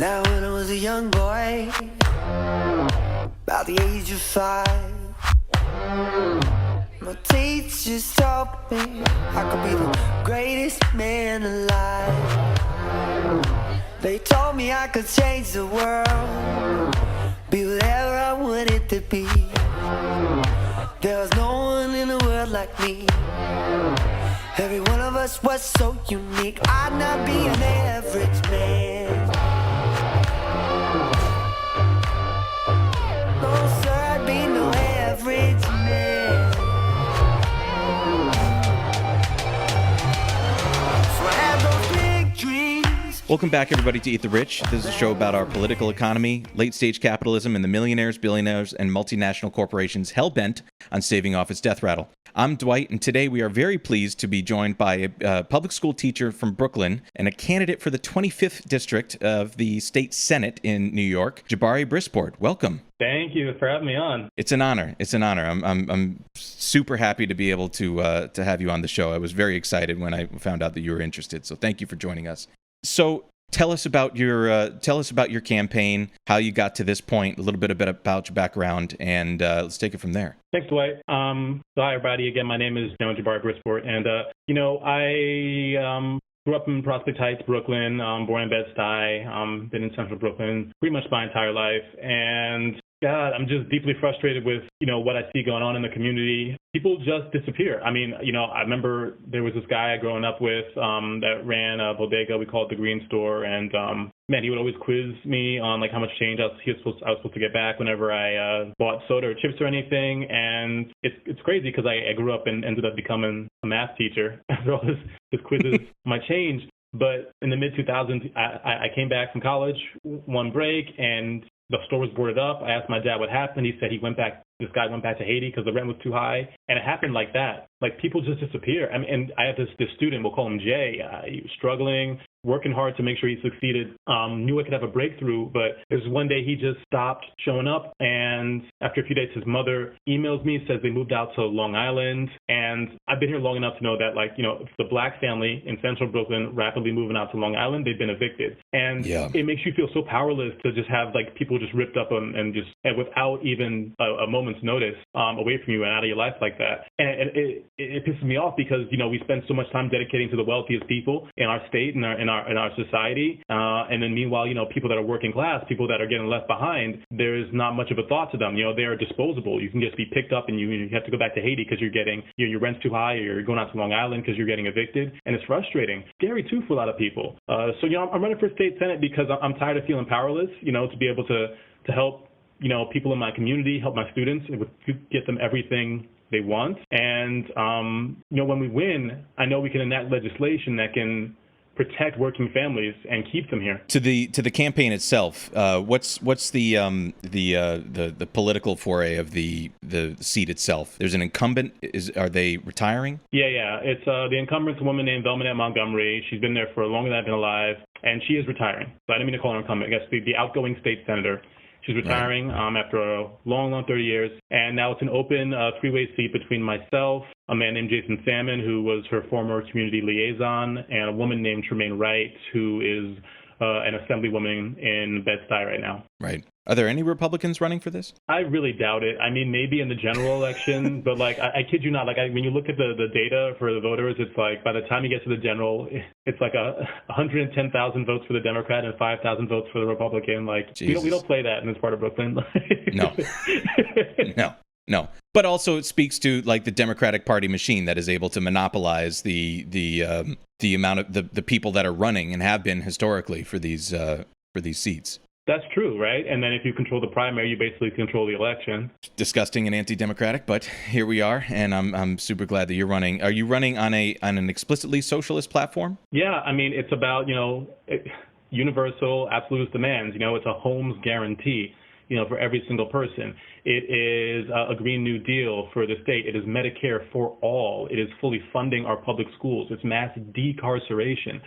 Now when I was a young boy, about the age of 5, my teachers taught me I could be the greatest man alive. They told me I could change the world, be whatever I wanted to be. There was no one in the world like me. Every one of us was so unique. I'd not be an average man. No, sir, I'd be no average man. So I had those big dreams. Welcome back, everybody, to Eat the Rich. This is a show about our political economy, late-stage capitalism, and the millionaires, billionaires, and multinational corporations hell-bent on staving off its death rattle. I'm Dwight, and today we are very pleased to be joined by a public school teacher from Brooklyn and a candidate for the 25th District of the State Senate in New York, Jabari Brisport. Welcome. Thank you for having me on. It's an honor. It's an honor. I'm super happy to be able to have you on the show. I was very excited when I found out that you were interested. So thank you for joining us. So tell us about your campaign, how you got to this point, a little bit about your background, and let's take it from there. Thanks, Dwight. So hi, everybody. Again, my name is Jabari Brisport, and I grew up in Prospect Heights, Brooklyn. Born in Bed-Stuy. Been in Central Brooklyn pretty much my entire life, and God, I'm just deeply frustrated with, what I see going on in the community. People just disappear. I mean, I remember there was this guy growing up with that ran a bodega. We called it the Green Store. And, man, he would always quiz me on, how much change I was supposed to get back whenever I bought soda or chips or anything. And it's crazy because I grew up and ended up becoming a math teacher after all his quizzes, my change. But in the mid-2000s, I came back from college one break, and the store was boarded up. I asked my dad what happened. He said this guy went back to Haiti because the rent was too high. And it happened like that. People just disappear. I mean, and I have this student, we'll call him Jay. He was struggling, working hard to make sure he succeeded. Knew I could have a breakthrough, but there's one day he just stopped showing up. And after a few days, his mother emails me, says they moved out to Long Island. And I've been here long enough to know that, the black family in Central Brooklyn rapidly moving out to Long Island, they've been evicted. And It makes you feel so powerless to just have people just ripped up and without even a moment's notice away from you and out of your life like that. And it pisses me off because, we spend so much time dedicating to the wealthiest people in our state and in our society. And then meanwhile, people that are working class, people that are getting left behind, there's not much of a thought to them. They are disposable. You can just be picked up and you have to go back to Haiti because you're getting, your rent's too high, or you're going out to Long Island because you're getting evicted. And it's frustrating. Scary too for a lot of people. So, I'm running for state senate because I'm tired of feeling powerless, to be able to help, people in my community, help my students, get them everything they want. And, when we win, I know we can enact legislation that can protect working families and keep them here. To the campaign itself, what's the political foray of the seat itself? There's an incumbent. Are they retiring? Yeah. It's the incumbent's a woman named Velmanette Montgomery. She's been there for longer than I've been alive, and she is retiring. So I didn't mean to call her incumbent. I guess the outgoing state senator. She's retiring after a long 30 years, and now it's an open three-way seat between myself, a man named Jason Salmon, who was her former community liaison, and a woman named Tremaine Wright, who is an assemblywoman in Bed-Stuy right now. Right. Are there any Republicans running for this? I really doubt it. I mean, maybe in the general election, but I kid you not. When you look at the data for the voters, it's by the time you get to the general, it's 110,000 votes for the Democrat and 5,000 votes for the Republican. We don't play that in this part of Brooklyn. No. But also it speaks to the Democratic Party machine that is able to monopolize the amount of the people that are running and have been historically for these seats. That's true, right? And then if you control the primary, you basically control the election. Disgusting and anti-democratic, but here we are, and I'm super glad that you're running. Are you running on an explicitly socialist platform? Yeah, I mean, it's about, universal absolutist demands. It's a Holmes guarantee, for every single person. It is a Green New Deal for the state. It is Medicare for all. It is fully funding our public schools. It's mass decarceration.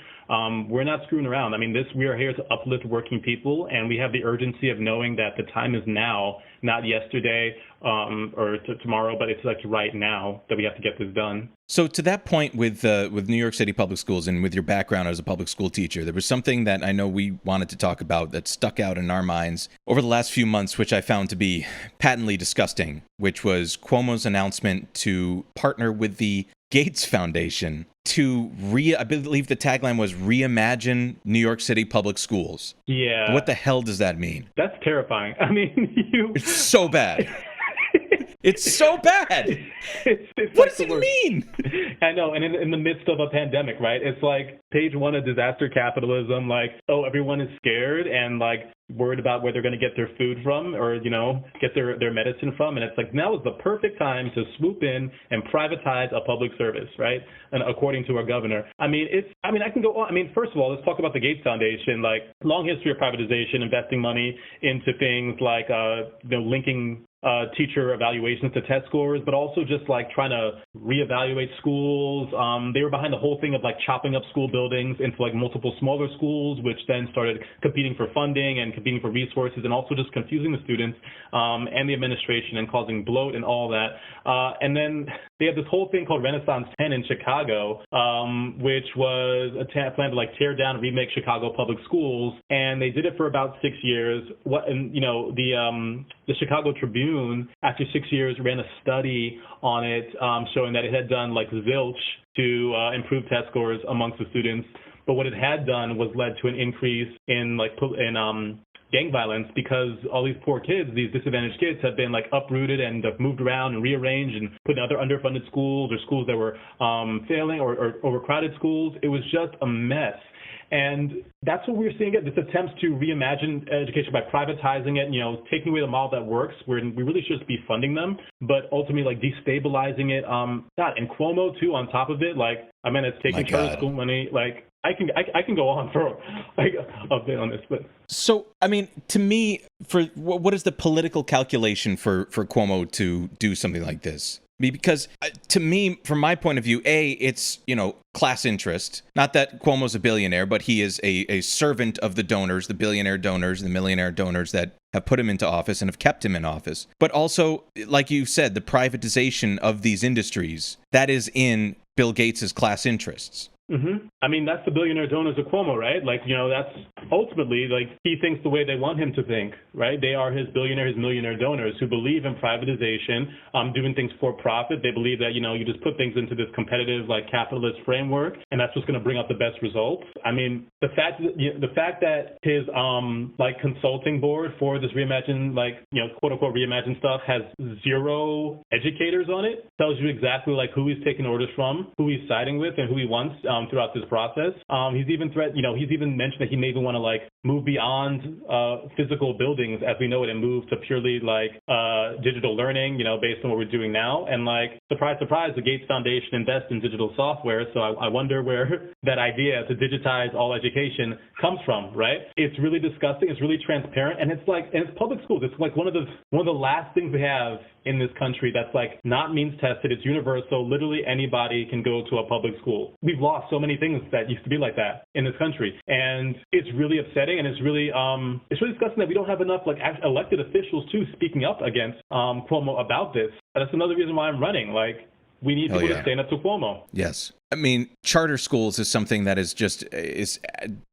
We're not screwing around. I mean, we are here to uplift working people, and we have the urgency of knowing that the time is now not yesterday or tomorrow, but it's like right now that we have to get this done. So to that point with New York City public schools and with your background as a public school teacher, there was something that I know we wanted to talk about that stuck out in our minds over the last few months, which I found to be patently disgusting, which was Cuomo's announcement to partner with the Gates Foundation to I believe the tagline was reimagine New York City public schools. Yeah. What the hell does that mean? That's terrifying. I mean, It's so bad. It's so bad. What does it mean? I know, and in the midst of a pandemic, right? It's like page one of disaster capitalism, like, oh, everyone is scared and like worried about where they're going to get their food from or, get their medicine from. And it's like now is the perfect time to swoop in and privatize a public service, right? And according to our governor. I can go on. First of all, let's talk about the Gates Foundation, like long history of privatization, investing money into things like, linking teacher evaluations to test scores, but also just like trying to reevaluate schools. They were behind the whole thing of like chopping up school buildings into like multiple smaller schools, which then started competing for funding and competing for resources and also just confusing the students and the administration and causing bloat and all that. And then they had this whole thing called Renaissance 10 in Chicago, which was a plan to like tear down and remake Chicago public schools. And they did it for about 6 years. The Chicago Tribune, after 6 years, ran a study on it showing that it had done like zilch to improve test scores amongst the students. But what it had done was led to an increase in gang violence because all these poor kids, these disadvantaged kids, have been like uprooted and moved around and rearranged and put in other underfunded schools or schools that were failing or overcrowded schools. It was just a mess. And that's what we're seeing this attempts to reimagine education by privatizing it, taking away the model that works, where we really should just be funding them, but ultimately like destabilizing it. And Cuomo too, on top of it, it's taking charter school money. Like I can go on for like a bit on this, but so to me, for what is the political calculation for Cuomo to do something like this? Because to me, from my point of view, it's, class interest. Not that Cuomo's a billionaire, but he is a servant of the donors, the billionaire donors, the millionaire donors that have put him into office and have kept him in office. But also, like you said, the privatization of these industries, that is in Bill Gates's class interests. Mm-hmm. That's the billionaire donors of Cuomo, right? That's ultimately, he thinks the way they want him to think, right? They are his millionaire donors who believe in privatization, doing things for profit. They believe that, you just put things into this competitive, capitalist framework, and that's what's going to bring out the best results. The fact that his, consulting board for this reimagine, quote unquote reimagine stuff has 0 educators on it tells you exactly, who he's taking orders from, who he's siding with, and who he wants throughout this process. He's even he's even mentioned that he may even want to move beyond physical buildings as we know it and move to purely digital learning, based on what we're doing now. And surprise, surprise, the Gates Foundation invests in digital software. So I wonder where that idea to digitize all education comes from, right? It's really disgusting. It's really transparent. And it's public schools. It's one of the last things we have in this country that's not means tested. It's universal. Literally anybody can go to a public school. We've lost so many things that used to be like that in this country. And it's really upsetting, and it's really disgusting that we don't have enough elected officials too speaking up against Cuomo about this. That's another reason why I'm running. We need people to stand up to Cuomo. Yes. Charter schools is something that is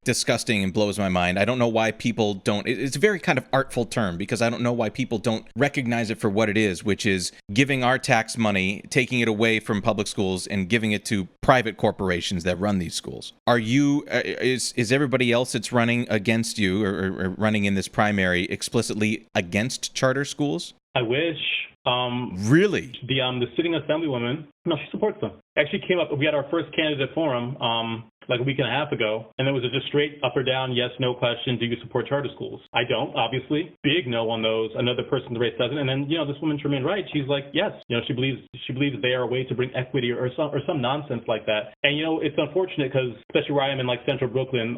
disgusting and blows my mind. I don't know why people don't. It's a very kind of artful term because I don't know why people don't recognize it for what it is, which is giving our tax money, taking it away from public schools and giving it to private corporations that run these schools. Is everybody else that's running against you or running in this primary explicitly against charter schools? I wish. Really? The sitting assemblywoman, no, she supports them. Actually came up, we had our first candidate forum a week and a half ago, and it was just straight up or down, yes, no question, do you support charter schools? I don't, obviously. Big no on those. Another person in the race doesn't. And then, this woman, Tremaine Wright, she's like, yes, she believes they are a way to bring equity or some nonsense like that. And, it's unfortunate because, especially where I am in central Brooklyn,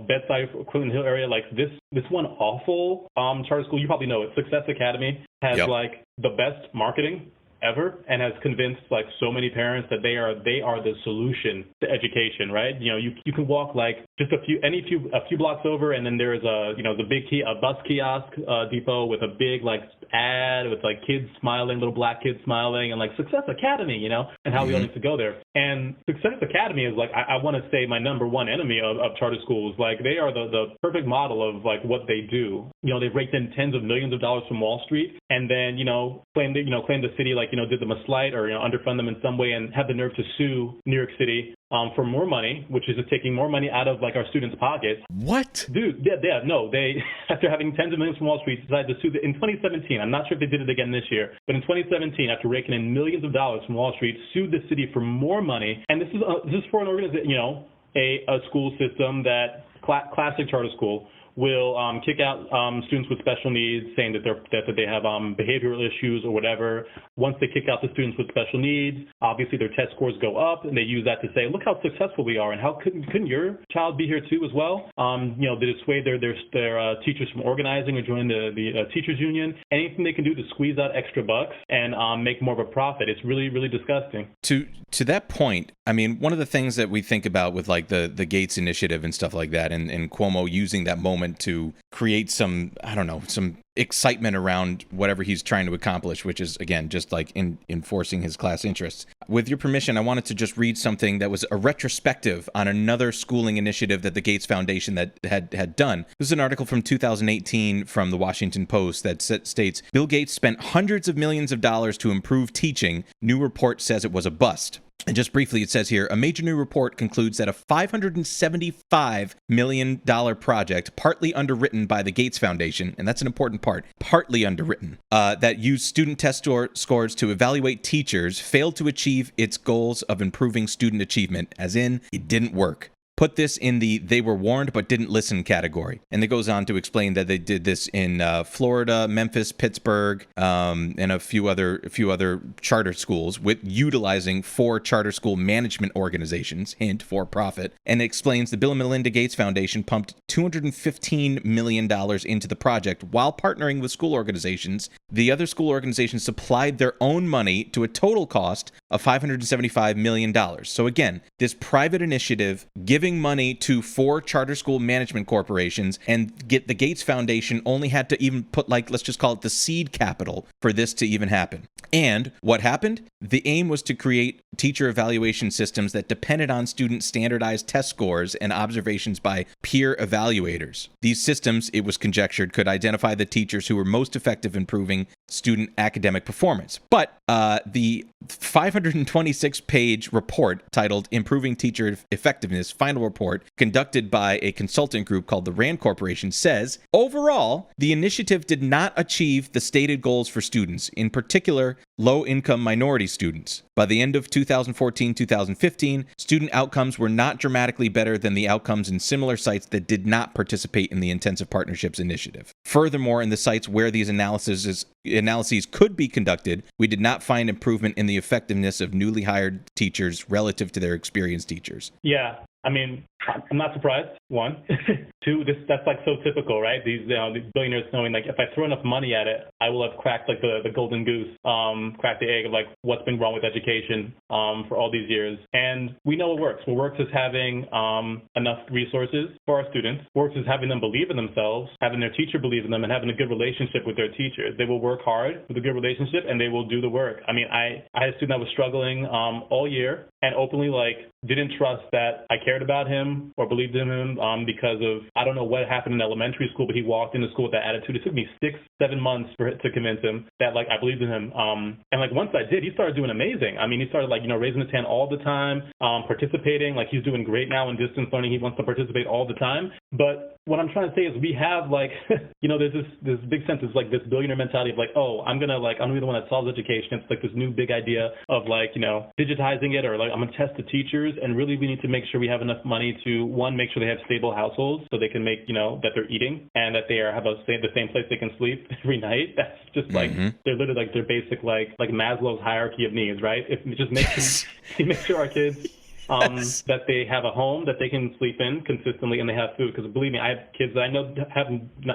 Bedside, Clinton Hill area, this one awful charter school, you probably know it, Success Academy, has the best marketing ever, and has convinced like so many parents that they are the solution to education, right? You can walk like just a few blocks over, and then there is a bus kiosk depot with a big like ad with like kids smiling, little black kids smiling, and like Success Academy, and how we all need to go there. And Success Academy is like, I want to say, my number one enemy of charter schools. Like, they are the perfect model of like what they do. They've raked in tens of millions of dollars from Wall Street, and then claim the city like did them a slight or underfund them in some way, and have the nerve to sue New York City for more money, which is just taking more money out of like our students' pockets. What? Dude, no, they, after having tens of millions from Wall Street, decided to sue in 2017. I'm not sure if they did it again this year, but in 2017, after raking in millions of dollars from Wall Street, sued the city for more money. And this is for an organization, a school system that classic charter school will kick out students with special needs, saying that they have behavioral issues or whatever. Once they kick out the students with special needs, obviously their test scores go up, and they use that to say, look how successful we are, and how couldn't your child be here too as well? They dissuade their teachers from organizing or joining the teachers union. Anything they can do to squeeze out extra bucks and make more of a profit. It's really, really disgusting. To that point, I mean, one of the things that we think about with like the Gates initiative and stuff like that, and Cuomo using that moment to create some excitement around whatever he's trying to accomplish, which is, again, just like enforcing his class interests. With your permission, I wanted to just read something that was a retrospective on another schooling initiative that the Gates Foundation that had done. This is an article from 2018 from the Washington Post that states, Bill Gates spent hundreds of millions of dollars to improve teaching. New report says it was a bust. And just briefly, it says here, a major new report concludes that a $575 million project, partly underwritten by the Gates Foundation, and that's an important part, partly underwritten, that used student test scores to evaluate teachers, failed to achieve its goals of improving student achievement, as in, it didn't work. Put this in the they were warned but didn't listen category. And it goes on to explain that they did this in Florida, Memphis, Pittsburgh, and a few other charter schools, with utilizing 4 charter school management organizations, hint, for profit. And it explains the Bill and Melinda Gates Foundation pumped $215 million into the project while partnering with school organizations. The other school organizations supplied their own money to a total cost of $575 million. So again, this private initiative giving money to 4 charter school management corporations, and the Gates Foundation only had to even put, like, let's just call it the seed capital for this to even happen. And what happened? The aim was to create teacher evaluation systems that depended on student standardized test scores and observations by peer evaluators. These systems, it was conjectured, could identify the teachers who were most effective in improving student academic performance. But the 526-page report titled Improving Teacher Effectiveness, final report, conducted by a consultant group called the RAND Corporation, says, overall, the initiative did not achieve the stated goals for students, in particular, low-income minority students. By the end of 2014-2015, student outcomes were not dramatically better than the outcomes in similar sites that did not participate in the Intensive Partnerships Initiative. Furthermore, in the sites where these analyses could be conducted, we did not find improvement in the effectiveness of newly hired teachers relative to their experienced teachers. Yeah. I mean, I'm not surprised, 1. 2, that's like so typical, right? These billionaires knowing, like, if I throw enough money at it, I will have cracked like the golden goose, cracked the egg of like what's been wrong with education for all these years. And we know what works. What works is having enough resources for our students. What works is having them believe in themselves, having their teacher believe in them, and having a good relationship with their teachers. They will work hard with a good relationship, and they will do the work. I mean, I had a student that was struggling all year and openly didn't trust that I cared about him or believed in him because of, I don't know what happened in elementary school, but he walked into school with that attitude. It took me 6-7 months to convince him that I believed in him. And once I did, he started doing amazing. I mean, he started raising his hand all the time, participating. He's doing great now in distance learning. He wants to participate all the time. But what I'm trying to say is we have there's this big sense of this billionaire mentality of I'm going to be the one that solves education. It's this new big idea of digitizing it, or I'm going to test the teachers. And really we need to make sure we have enough money to, 1, make sure they have stable households so they can make, that they're eating and that they have the same place they can sleep every night. That's just they're literally their basic Maslow's hierarchy of needs, right? If just make sure our kids that they have a home that they can sleep in consistently, and they have food. Because believe me, I have kids that I know have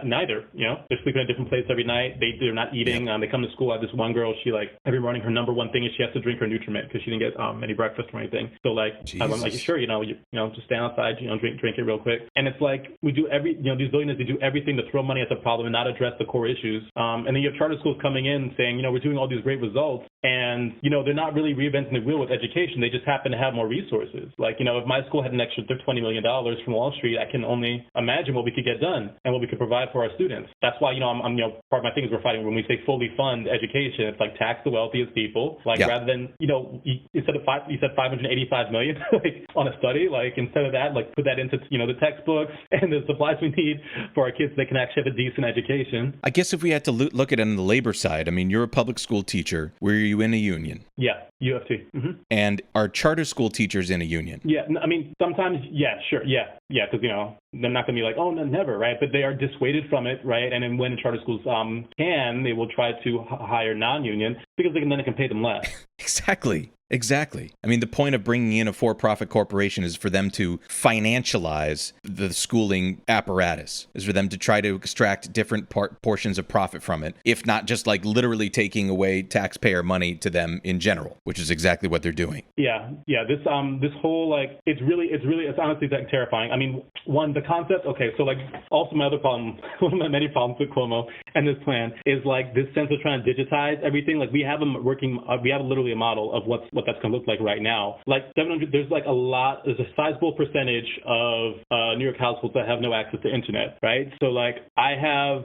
neither. They're sleeping in a different place every night. They're not eating. They come to school. I have this one girl. She every morning her number one thing is she has to drink her Nutriment because she didn't get any breakfast or anything. So I'm like, sure, just stand outside, drink it real quick. And it's like we do these billionaires, they do everything to throw money at the problem and not address the core issues. And then you have charter schools coming in saying, we're doing all these great results, and they're not really reinventing the wheel with education. They just happen to have more resources. Like, if my school had an extra $20 million from Wall Street, I can only imagine what we could get done and what we could provide for our students. That's why, I'm part of my thing is we're fighting when we say fully fund education. It's like tax the wealthiest people. Rather than, instead of you said $585 million on a study, instead of that, put that into, the textbooks and the supplies we need for our kids so they can actually have a decent education. I guess if we had to look at it on the labor side, you're a public school teacher. Were you in a union? Yeah, UFT. Mm-hmm. And are charter school teachers in a union? Yeah, sometimes, yeah, sure, yeah, because, they're not going to be like, oh, no, never, right? But they are dissuaded from it, right? And then when charter schools they will try to hire non-union because then they can pay them less. Exactly. The point of bringing in a for-profit corporation is for them to financialize the schooling apparatus, is for them to try to extract different portions of profit from it, if not just literally taking away taxpayer money to them in general, which is exactly what they're doing. Yeah. This whole it's honestly terrifying. One, the concept. Okay, so also my other problem, one of my many problems with Cuomo and this plan is this sense of trying to digitize everything. We have literally a model of what that's going to look like right now. 700, there's a sizable percentage of New York households that have no access to internet, right? So I have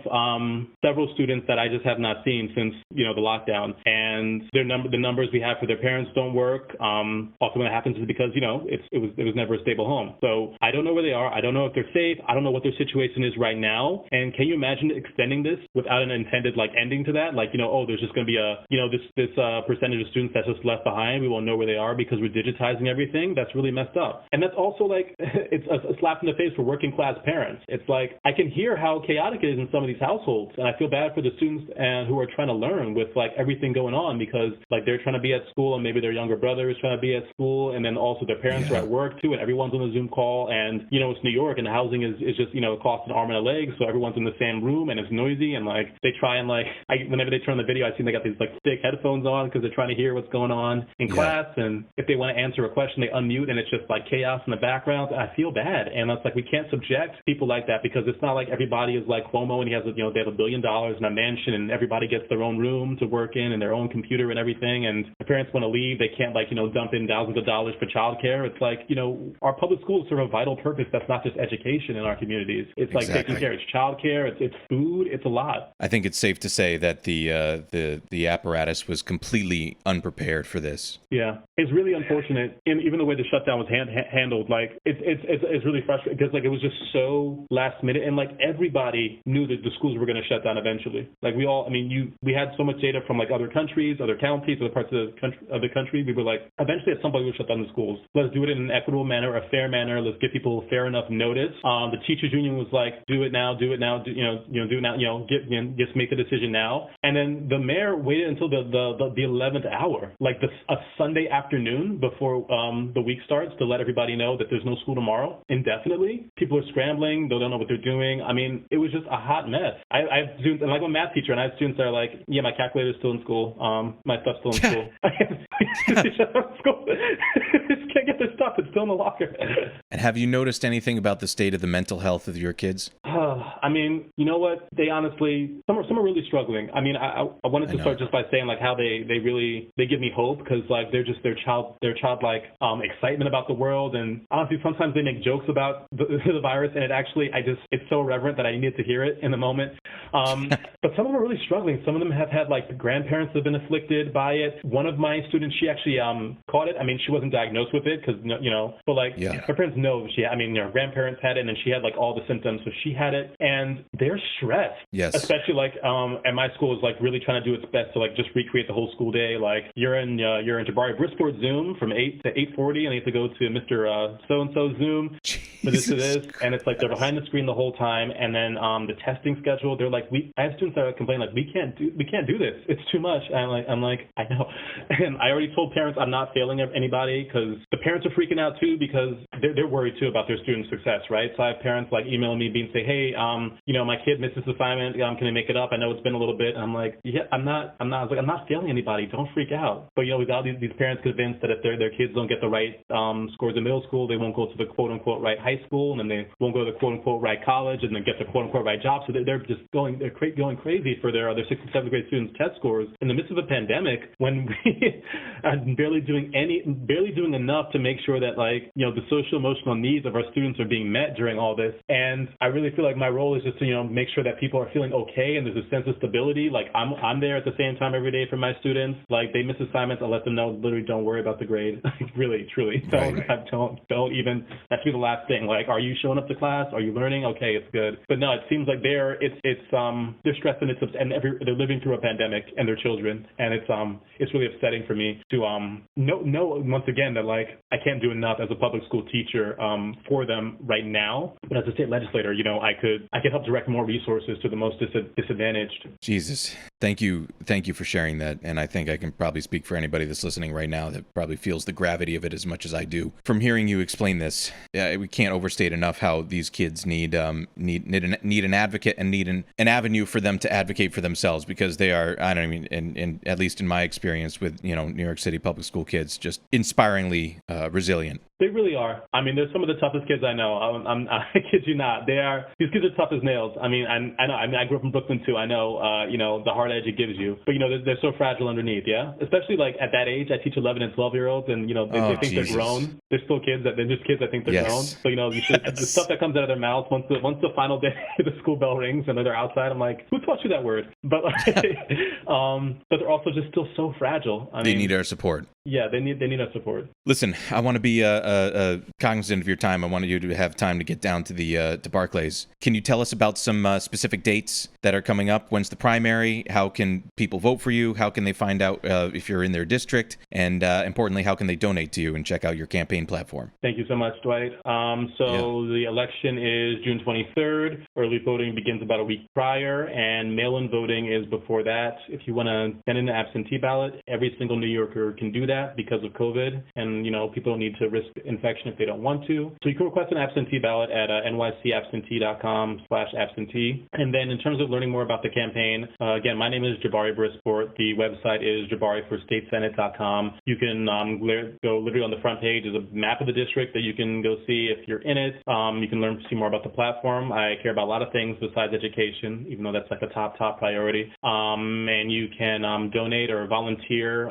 several students that I just have not seen since the lockdown, and the numbers we have for their parents don't work. Often what happens is because it was never a stable home. So I don't know where they are. I don't know if they're safe. I don't know what their situation is right now. And can you imagine extending this without an intended ending to that? There's just going to be this percentage of students that's just left behind. We won't know where they are because we're digitizing everything. That's really messed up. And that's also it's a slap in the face for working class parents. It's I can hear how chaotic it is in some of these households, and I feel bad for the students who are trying to learn with everything going on because they're trying to be at school and maybe their younger brother is trying to be at school, and then also their parents are at work too, and everyone's on a Zoom call, and it's New York and the housing is just it costs an arm and a leg, so everyone's in the same room and it's noisy, and they try and whenever they turn on the video, I see they got these thick headphones on because they're trying to hear what's going on in class, and if they want to answer a question, they unmute, and it's just chaos in the background. I feel bad, and it's we can't subject people like that because it's not everybody is like Cuomo and he has they have $1 billion in a mansion and everybody gets their own room to work in and their own computer and everything, and the parents want to leave, they can't dump in thousands of dollars for childcare. It's our public schools serve a vital purpose that's not just education in our communities. It's taking care, it's childcare, it's food, it's a lot. I think it's safe to say that the apparatus was completely unprepared for this. Yeah, it's really unfortunate, and even the way the shutdown was handled, it's really frustrating because it was just so last minute, and everybody knew that the schools were going to shut down eventually. We had so much data from other countries, other counties, other parts of the country. We were eventually at some point we'll shut down the schools. Let's do it in an equitable manner, a fair manner. Let's give people fair enough notice. The teachers union was do it now, do it now, do it now, just make the decision now. And then the mayor waited until the 11th hour, a Sunday afternoon before the week starts, to let everybody know that there's no school tomorrow indefinitely. People are scrambling. They don't know what they're doing. It was just a hot mess. I have students, and I'm a math teacher, and I have students that are yeah, my calculator's still in school. My stuff's still in school. School. Just can't get their stuff. It's still in the locker. And have you noticed anything about the state of the mental health of your kids? You know what? They honestly, some are really struggling. I wanted to start just by saying how they give me hope because they're just their childlike excitement about the world, and honestly sometimes they make jokes about the virus, and it's so irreverent that I needed to hear it in the moment. But some of them are really struggling. Some of them have had grandparents that have been afflicted by it. One of my students, she actually caught it. She wasn't diagnosed with it because but her parents know her grandparents had it, and she had all the symptoms, so she had it, and they're stressed. Yes. Especially like at my school is like really trying to do its best to like just recreate the whole school day. Like you're in Jabari Brisport Zoom from 8 to 8:40, and you have to go to Mr. So-and-so Zoom for this to this, and it's like they're behind the screen the whole time. And then the testing schedule, they're like, I have students that are complaining like we can't do this. It's too much. And I'm like I know, and I already told parents I'm not failing anybody, because the parents are freaking out too, because they're worried too about their students' success, right? So I have parents like emailing me and say, hey, my kid missed this assignment. Can I make it up? I know it's been a little bit. I'm like, yeah, I'm not failing anybody. Don't freak out. But we got these parents convinced that if their kids don't get the right scores in middle school, they won't go to the quote unquote right high school, and then they won't go to the quote unquote right college, and then get the quote unquote right job. So they're just going crazy for their 6th and 7th grade students' test scores in the midst of a pandemic, when we are barely doing enough to make sure that the social emotional needs of our students are being met during all this. And I really feel like my role is just to make sure that people are feeling okay and there's a sense of stability. Like I'm there at the same time every day for my students. Like they miss assignments, I let them know, literally don't worry about the grade. Really, truly, don't even. That should be the last thing. Like, are you showing up to class? Are you learning? Okay, it's good. But no, it seems like they're stressed, and they're living through a pandemic, and they're children, and it's really upsetting for me to know once again that I can't do enough as a public school teacher for them right now. But as a state legislator, I could help direct more resources to the most disadvantaged. Jesus. Thank you for sharing that. And I think I can probably speak for anybody that's listening right now that probably feels the gravity of it as much as I do. From hearing you explain this, we can't overstate enough how these kids need an advocate and need an avenue for them to advocate for themselves, because they are, and at least in my experience with, New York City public school kids, just inspiringly resilient. They really are. They're some of the toughest kids I know. I kid you not. These kids are tough as nails. I know. I grew up in Brooklyn too. I know, the hard edge it gives you. But, they're so fragile underneath, yeah? Especially, at that age, I teach 11 and 12-year-olds, and, they think they're grown. They're still kids. They're just kids that think they're grown. So, the stuff that comes out of their mouths, once the final day, the school bell rings and they're outside, I'm like, who taught you that word? But, but they're also just still so fragile. They need our support. Yeah, they need our support. Listen, I want to be cognizant of your time. I wanted you to have time to get down to to Barclays. Can you tell us about some specific dates that are coming up? When's the primary? How can people vote for you? How can they find out if you're in their district? And importantly, how can they donate to you and check out your campaign platform? Thank you so much, Dwight. The election is June 23rd. Early voting begins about a week prior, and mail-in voting is before that. If you want to send in an absentee ballot, every single New Yorker can do that because of COVID, and people don't need to risk infection if they don't want to. So you can request an absentee ballot at nycabsentee.com/absentee. And then in terms of learning more about the campaign, again, my name is Jabari Brisport. The website is jabariforstatesenate.com. You can go literally on the front page is a map of the district that you can go see if you're in it. You can see more about the platform. I care about a lot of things besides education, even though that's a top priority. And you can donate or volunteer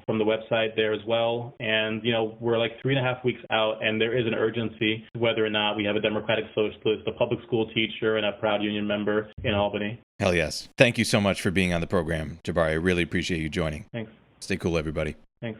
from the website there as well. And, we're 3.5 weeks out, and there is an urgency whether or not we have a Democratic Socialist, a public school teacher, and a proud union member in Albany. Hell yes. Thank you so much for being on the program, Jabari. I really appreciate you joining. Thanks. Stay cool, everybody. Thanks.